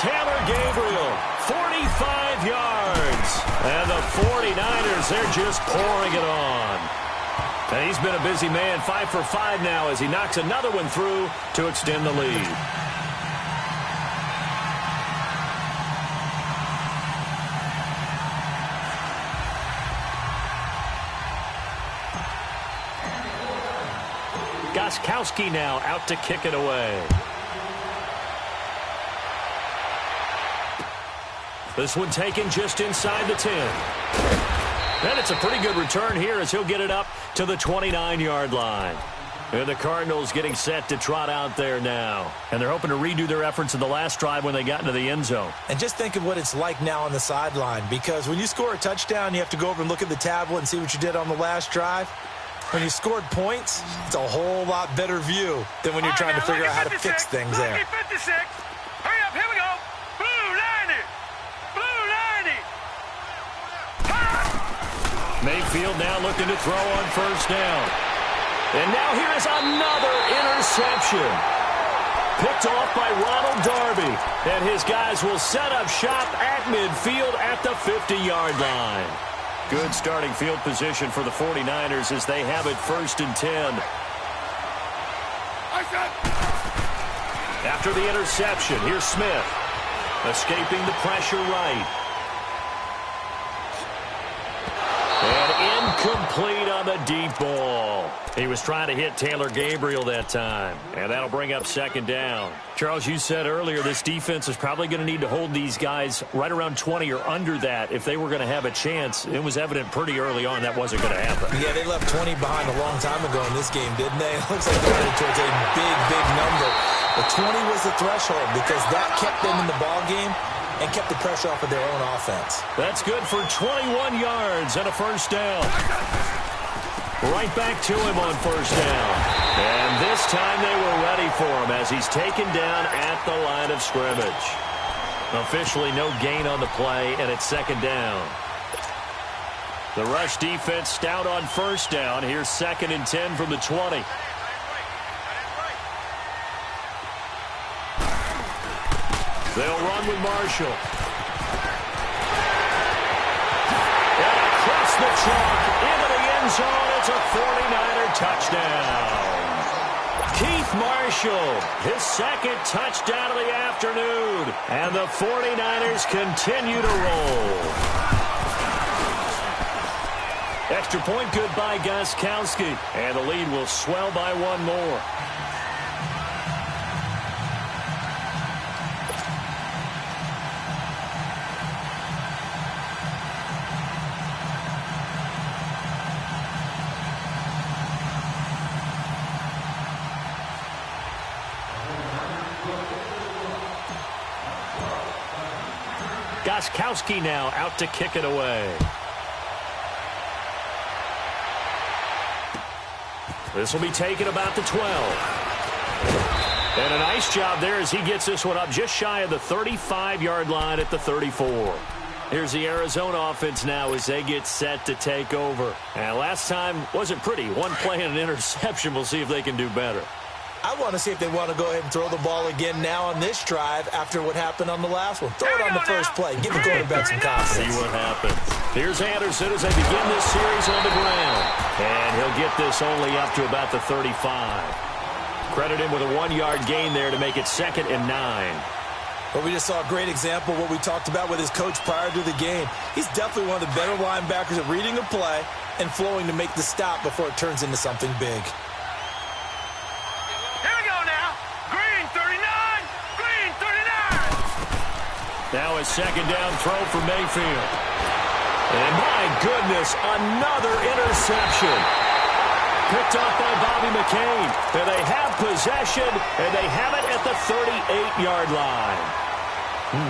Taylor Gabriel, 45 yards. And the 49ers, they're just pouring it on. And he's been a busy man, 5 for 5 now as he knocks another one through to extend the lead. Gostkowski now out to kick it away. This one taken just inside the 10. And it's a pretty good return here as he'll get it up to the 29-yard line. And the Cardinals getting set to trot out there now. And they're hoping to redo their efforts in the last drive when they got into the end zone. And just think of what it's like now on the sideline, because when you score a touchdown, you have to go over and look at the tablet and see what you did on the last drive. When you scored points, it's a whole lot better view than when you're trying to figure out how to fix things there. 56. Hurry up, here we go. Blue 90. Blue 90. Mayfield now looking to throw on first down. And now here is another interception. Picked off by Ronald Darby. And his guys will set up shop at midfield at the 50-yard line. Good starting field position for the 49ers as they have it 1st and 10. After the interception, here's Smith. Escaping the pressure right. And incomplete on the deep ball. He was trying to hit Taylor Gabriel that time. And that'll bring up 2nd down. Charles, you said earlier this defense is probably going to need to hold these guys right around 20 or under that if they were going to have a chance. It was evident pretty early on that wasn't going to happen. Yeah, they left 20 behind a long time ago in this game, didn't they? It looks like they're headed towards a big, big number. But 20 was the threshold because that kept them in the ball game and kept the pressure off of their own offense. That's good for 21 yards and a 1st down. Right back to him on 1st down. And this time they were ready for him as he's taken down at the line of scrimmage. Officially no gain on the play, and it's 2nd down. The rush defense stout on 1st down. Here's 2nd and 10 from the 20. They'll run with Marshall. And across the chalk into the end zone. It's a 49er touchdown. Keith Marshall, his 2nd touchdown of the afternoon. And the 49ers continue to roll. Extra point good by Gostkowski. And the lead will swell by 1 more. Gostkowski now out to kick it away. This will be taken about the 12. And a nice job there as he gets this one up just shy of the 35-yard line at the 34. Here's the Arizona offense now as they get set to take over. And last time wasn't pretty. One play and an interception. We'll see if they can do better. I want to see if they want to go ahead and throw the ball again now on this drive after what happened on the last one. Throw it on the first play. Give the quarterback some confidence. See what happens. Here's Anderson as they begin this series on the ground. And he'll get this only up to about the 35. Credit him with a 1-yard gain there to make it 2nd and 9. But we just saw a great example of what we talked about with his coach prior to the game. He's definitely one of the better linebackers at reading a play and flowing to make the stop before it turns into something big. Now a 2nd down throw for Mayfield. And my goodness, another interception. Picked off by Bobby McCain. And they have possession, and they have it at the 38-yard line.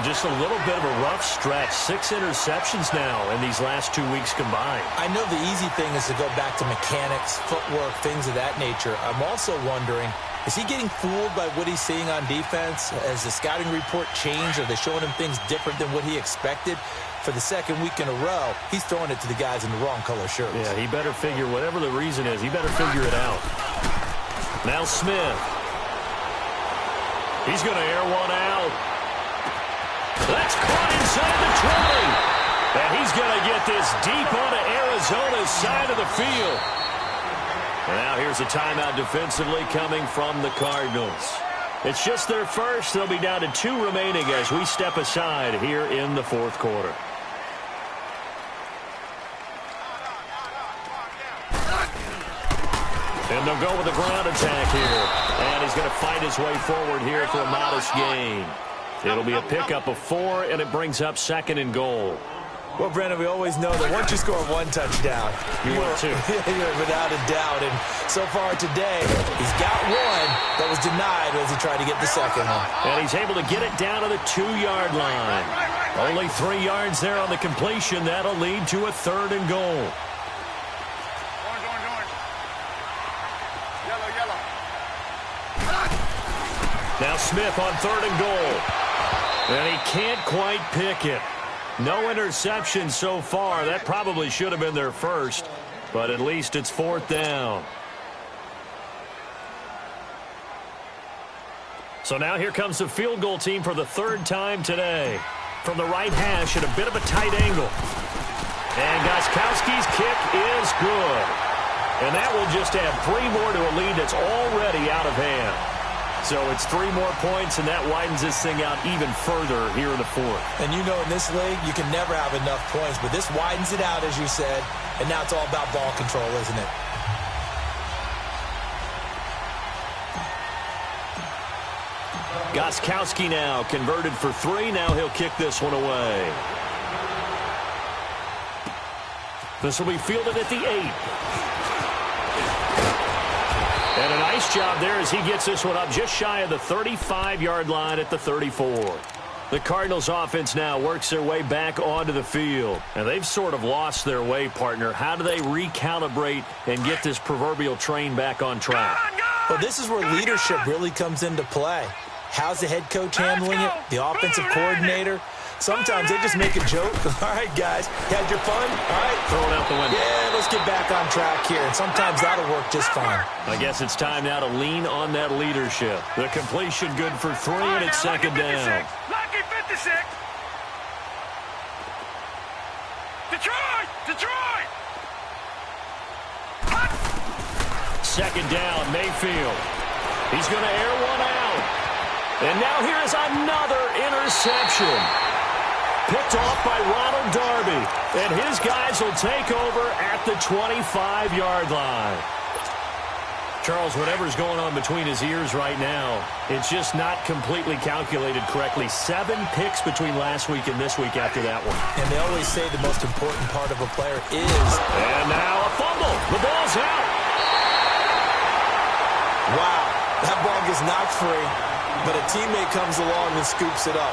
Just a little bit of a rough stretch. 6 interceptions now in these last 2 weeks combined. I know the easy thing is to go back to mechanics, footwork, things of that nature. I'm also wondering, is he getting fooled by what he's seeing on defense? Has the scouting report changed? Are they showing him things different than what he expected? For the 2nd week in a row, he's throwing it to the guys in the wrong color shirts. Yeah, he better figure, whatever the reason is, he better figure it out. Now Smith. He's going to air one out. That's caught inside the 20. And he's going to get this deep onto Arizona's side of the field. And now here's a timeout defensively coming from the Cardinals. It's just their first. They'll be down to 2 remaining as we step aside here in the 4th quarter. And they'll go with a ground attack here. And he's going to fight his way forward here for a modest gain. It'll be a pickup of 4, and it brings up 2nd and goal. Well, Brandon, we always know that once you score 1 touchdown, you want 2. You're without a doubt. And so far today, he's got 1 that was denied as he tried to get the second one. And he's able to get it down to the 2-yard line. Only 3 yards there on the completion. That'll lead to a 3rd and goal. Orange. Yellow. Now Smith on 3rd and goal. And he can't quite pick it. No interception so far. That probably should have been their first, but at least it's 4th down. So now here comes the field goal team for the 3rd time today. From the right hash at a bit of a tight angle. And Gostkowski's kick is good. And that will just add 3 more to a lead that's already out of hand. So it's 3 more points, and that widens this thing out even further here in the 4th. And you know in this league, you can never have enough points, but this widens it out, as you said, and now it's all about ball control, isn't it? Gostkowski now converted for 3. Now he'll kick this one away. This will be fielded at the 8. And a nice job there as he gets this one up just shy of the 35-yard line at the 34. The Cardinals offense now works their way back onto the field. And they've sort of lost their way, partner. How do they recalibrate and get this proverbial train back on track? Well, this is where leadership really comes into play. How's the head coach handling it? The offensive coordinator? Sometimes they just make a joke. All right, guys, had your fun? All right. Throw it out the window. Yeah, let's get back on track here. And sometimes that'll work just fine. I guess it's time now to lean on that leadership. The completion good for 3, and it's 2nd down. Lucky 56. Detroit! 2nd down, Mayfield. He's going to air one out. And now here is another interception. Picked off by Ronald Darby. And his guys will take over at the 25-yard line. Charles, whatever's going on between his ears right now, it's just not completely calculated correctly. 7 picks between last week and this week after that one. And they always say the most important part of a player is... And now a fumble. The ball's out. Wow, that ball gets knocked free, but a teammate comes along and scoops it up.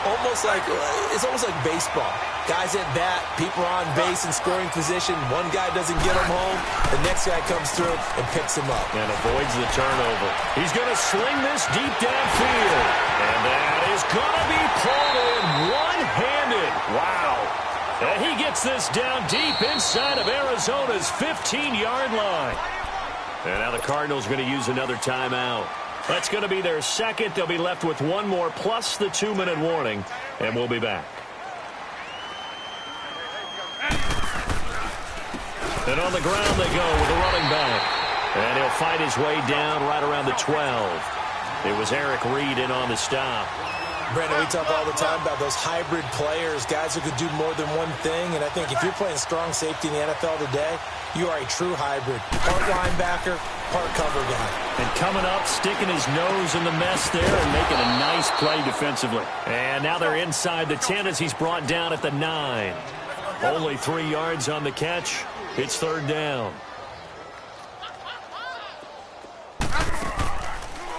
It's almost like baseball. Guys at bat, people are on base in scoring position. One guy doesn't get him home. The next guy comes through and picks him up. And avoids the turnover. He's going to sling this deep downfield. And that is going to be pulled in one-handed. Wow. And he gets this down deep inside of Arizona's 15-yard line. And now the Cardinals are going to use another timeout. That's going to be their 2nd. They'll be left with 1 more plus the 2-minute warning. And we'll be back. And on the ground they go with the running back. And he'll fight his way down right around the 12. It was Eric Reed in on the stop. Brandon, we talk all the time about those hybrid players, guys who could do more than one thing. And I think if you're playing strong safety in the NFL today, you are a true hybrid. Part linebacker, part cover guy. And coming up, sticking his nose in the mess there and making a nice play defensively. And now they're inside the 10 as he's brought down at the 9. Only 3 yards on the catch. It's 3rd down.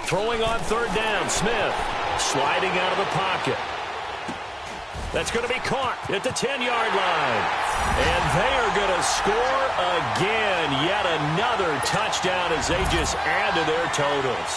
Throwing on 3rd down, Smith. Sliding out of the pocket. That's going to be caught at the 10-yard line. And they are going to score again. Yet another touchdown as they just add to their totals.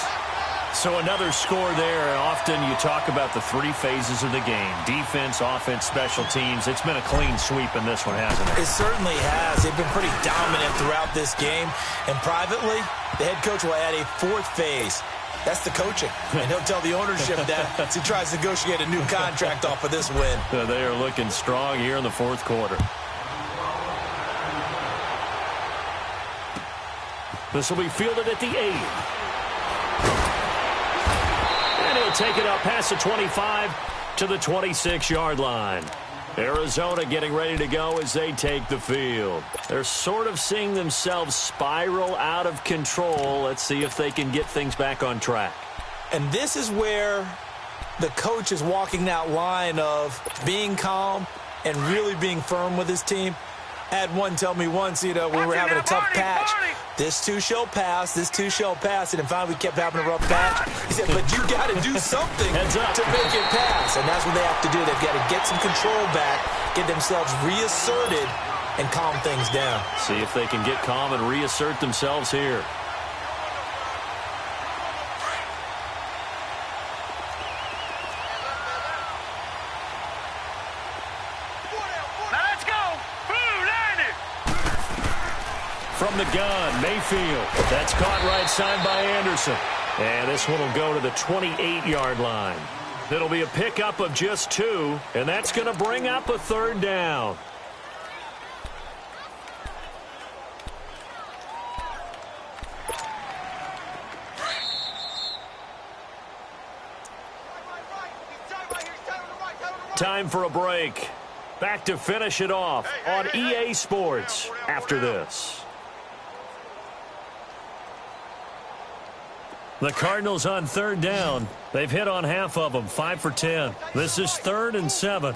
So another score there. Often you talk about the 3 phases of the game. Defense, offense, special teams. It's been a clean sweep in this one, hasn't it? It certainly has. They've been pretty dominant throughout this game. And privately, the head coach will add a 4th phase. That's the coaching. And he'll tell the ownership that as he tries to negotiate a new contract off of this win. They are looking strong here in the 4th quarter. This will be fielded at the 8. And he'll take it up past the 25 to the 26-yard line. Arizona getting ready to go as they take the field. They're sort of seeing themselves spiral out of control. Let's see if they can get things back on track. And this is where the coach is walking that line of being calm and really being firm with his team. I had one tell me once, when we were having a tough patch, this too shall pass, this too shall pass, and then finally we kept having a rough patch. He said, but you got to do something to make it pass, and that's what they have to do. They've got to get some control back, get themselves reasserted, and calm things down. See if they can get calm and reassert themselves here. From the gun, Mayfield. That's caught right side by Anderson. And this one will go to the 28-yard line. It'll be a pickup of just 2, and that's going to bring up a third down. Time for a break. Back to finish it off on EA Sports after this. The Cardinals on third down. They've hit on half of them, 5 for 10. This is 3rd and 7.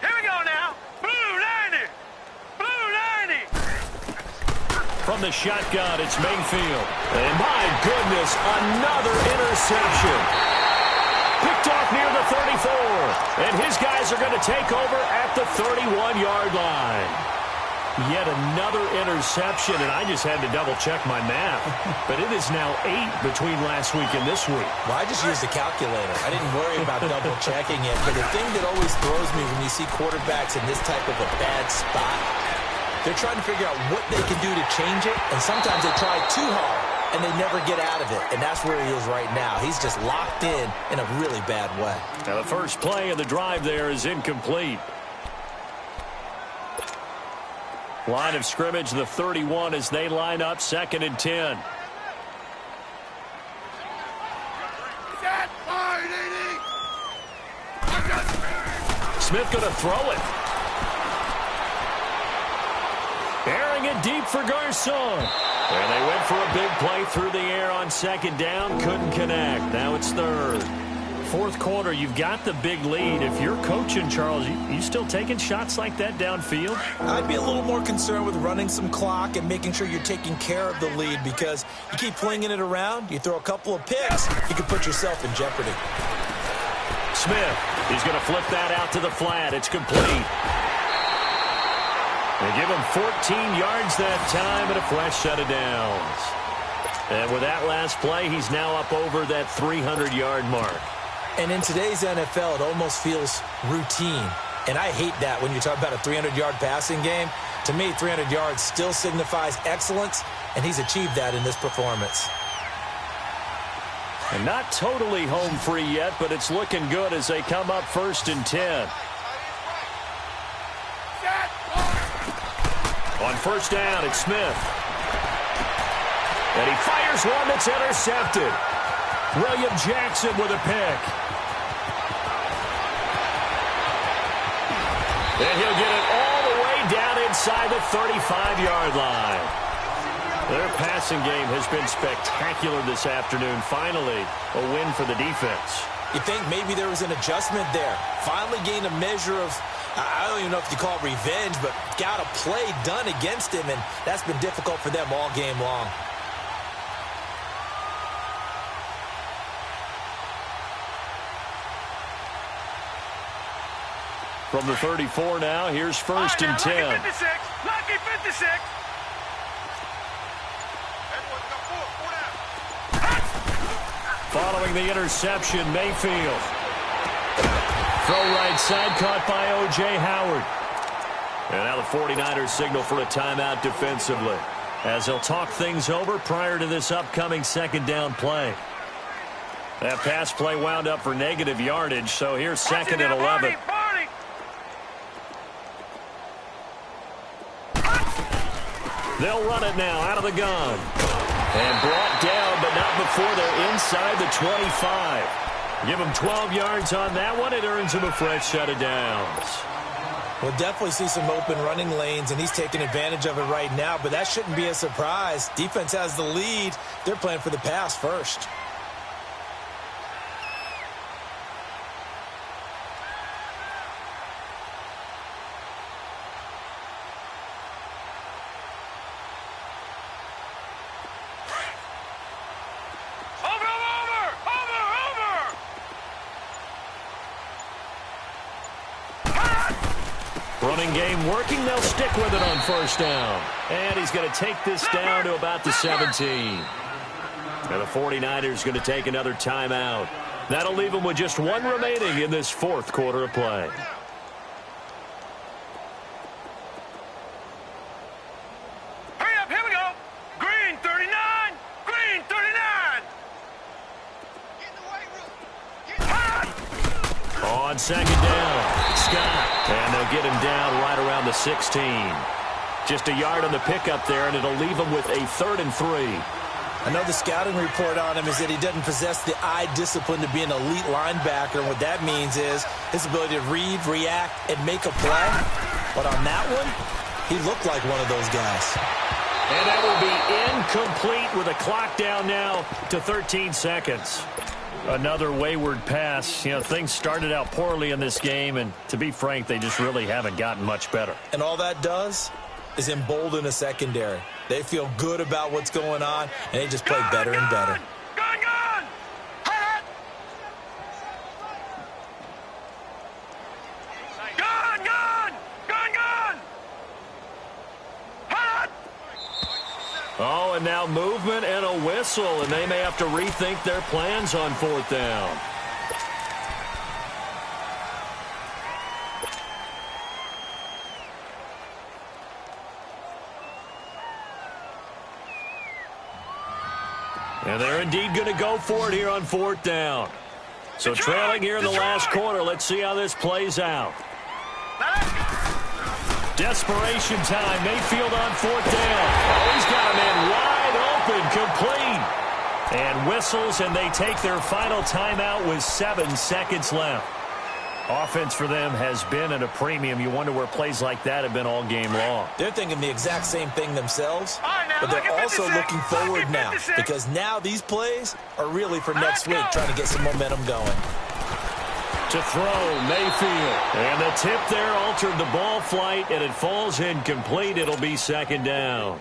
Here we go now. Blue 90. Blue 90. From the shotgun, it's Mayfield. And my goodness, another interception. Picked off near the 34. And his guys are going to take over at the 31-yard line. Yet another interception, and I just had to double-check my math. But it is now 8 between last week and this week. Well, I just used a calculator. I didn't worry about double-checking it. But the thing that always throws me when you see quarterbacks in this type of a bad spot, they're trying to figure out what they can do to change it, and sometimes they try too hard, and they never get out of it. And that's where he is right now. He's just locked in a really bad way. Now, the first play of the drive there is incomplete. Line of scrimmage, the 31 as they line up, 2nd and 10. Smith going to throw it. Airing it deep for Garcon. And they went for a big play through the air on 2nd down. Couldn't connect. Now it's 3rd. 4th quarter, you've got the big lead. If you're coaching, Charles, you still taking shots like that downfield? I'd be a little more concerned with running some clock and making sure you're taking care of the lead, because you keep flinging it around, you throw a couple of picks, you can put yourself in jeopardy. Smith, he's going to flip that out to the flat. It's complete. They give him 14 yards that time and a fresh set of downs. And with that last play, he's now up over that 300-yard mark. And in today's NFL, it almost feels routine. And I hate that when you talk about a 300-yard passing game. To me, 300 yards still signifies excellence, and he's achieved that in this performance. And not totally home free yet, but it's looking good as they come up 1st and 10. On 1st down, it's Smith. And he fires one that's intercepted. William Jackson with a pick. And he'll get it all the way down inside the 35-yard line. Their passing game has been spectacular this afternoon. Finally, a win for the defense. You think maybe there was an adjustment there. Finally gained a measure of, I don't even know if you call it revenge, but got a play done against him, and that's been difficult for them all game long. From the 34 now, here's 1st and 10. Lucky 56. Lucky 56. Following the interception, Mayfield. Throw right side, caught by O.J. Howard. And now the 49ers signal for a timeout defensively, as they'll talk things over prior to this upcoming 2nd down play. That pass play wound up for negative yardage, so here's 2nd and 11. They'll run it now out of the gun. And brought down, but not before they're inside the 25. Give them 12 yards on that one. It earns them a fresh set of downs. We'll definitely see some open running lanes, and he's taking advantage of it right now, but that shouldn't be a surprise. Defense has the lead. They're playing for the pass first. Running game working. They'll stick with it on first down. And he's going to take this down to about the 17. And the 49ers going to take another timeout. That'll leave them with just one remaining in this fourth quarter of play. Hurry up, here we go. Green 39. Green 39. Get in the weight room. On second down, Scott. And they'll get him down right around the 16. Just a yard on the pickup there, and it'll leave him with a 3rd and 3. I know the scouting report on him is that he doesn't possess the eye discipline to be an elite linebacker. And what that means is his ability to read, react, and make a play. But on that one, he looked like one of those guys. And that will be incomplete with a clock down now to 13 seconds. Another wayward pass. You know, things started out poorly in this game, and to be frank, they just really haven't gotten much better. And all that does is embolden a secondary. They feel good about what's going on, and they just play better and better. Gun, gun! Hot! Gun, gun! Gun, gun! Hot! Oh, and now movement and a whistle, and they may have to rethink their plans on fourth down. And they're indeed going to go for it here on fourth down. So trailing here in the last quarter. Let's see how this plays out. Desperation time. Mayfield on fourth down. Oh, he's got a man wide open, complete. And whistles, and they take their final timeout with 7 seconds left. Offense for them has been at a premium. You wonder where plays like that have been all game long. They're thinking the exact same thing themselves, but they're also looking forward now, because now these plays are really for next week, trying to get some momentum going. To throw, Mayfield. And the tip there altered the ball flight, and it falls incomplete. It'll be second down.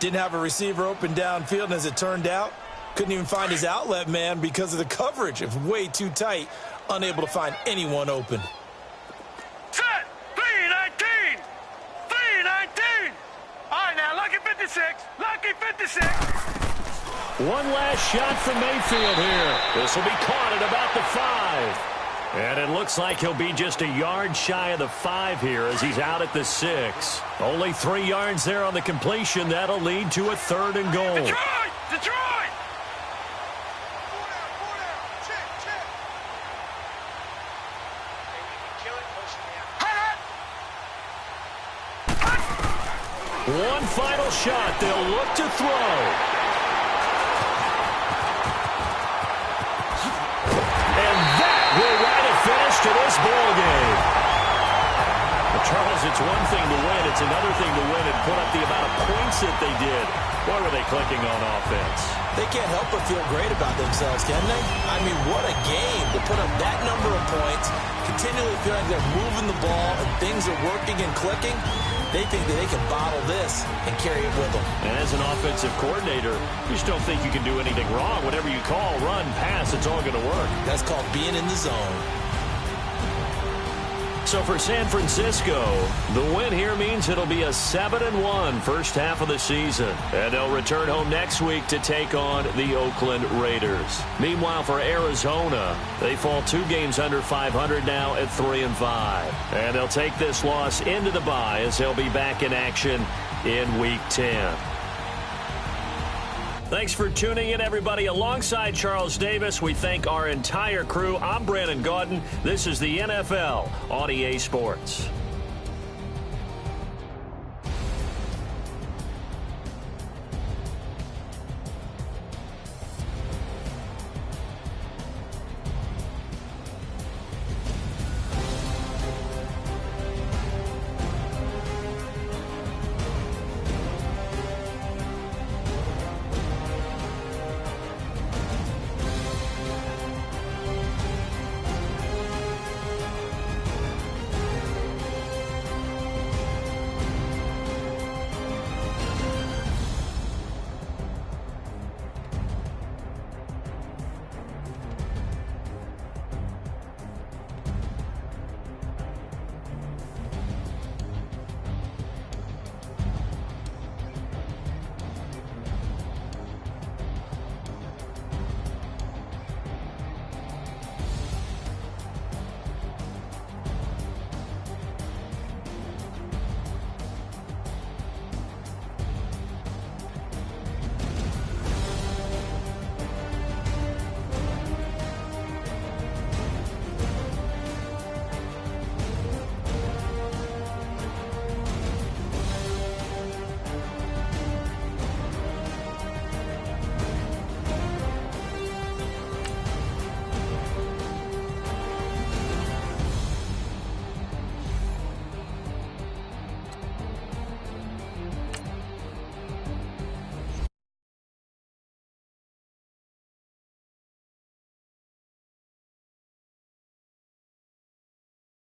Didn't have a receiver open downfield, and as it turned out, couldn't even find his outlet man because of the coverage. It was way too tight, unable to find anyone open. Set! 319! 319! All right, now, lucky 56. Lucky 56. One last shot from Mayfield here. This will be caught at about the 5. And it looks like he'll be just a yard shy of the 5 here as he's out at the 6. Only 3 yards there on the completion. That'll lead to a 3rd and goal. Detroit! Detroit! One final shot. They'll look to throw. And that will write a finish to this ball game. But Charles, it's one thing to win. It's another thing to win and put up the amount of points that they did. Boy, were they clicking on offense. They can't help but feel great about themselves, can they? I mean, what a game to put up that number of points, continually feeling they're moving the ball and things are working and clicking. They think that they can bottle this and carry it with them. And as an offensive coordinator, you just don't think you can do anything wrong. Whatever you call, run, pass, it's all going to work. That's called being in the zone. So for San Francisco, the win here means it'll be a 7-1 first half of the season. And they'll return home next week to take on the Oakland Raiders. Meanwhile, for Arizona, they fall 2 games under 500 now at 3-5. And they'll take this loss into the bye as they'll be back in action in Week 10. Thanks for tuning in, everybody. Alongside Charles Davis, we thank our entire crew. I'm Brandon Gaudin. This is the NFL on EA Sports.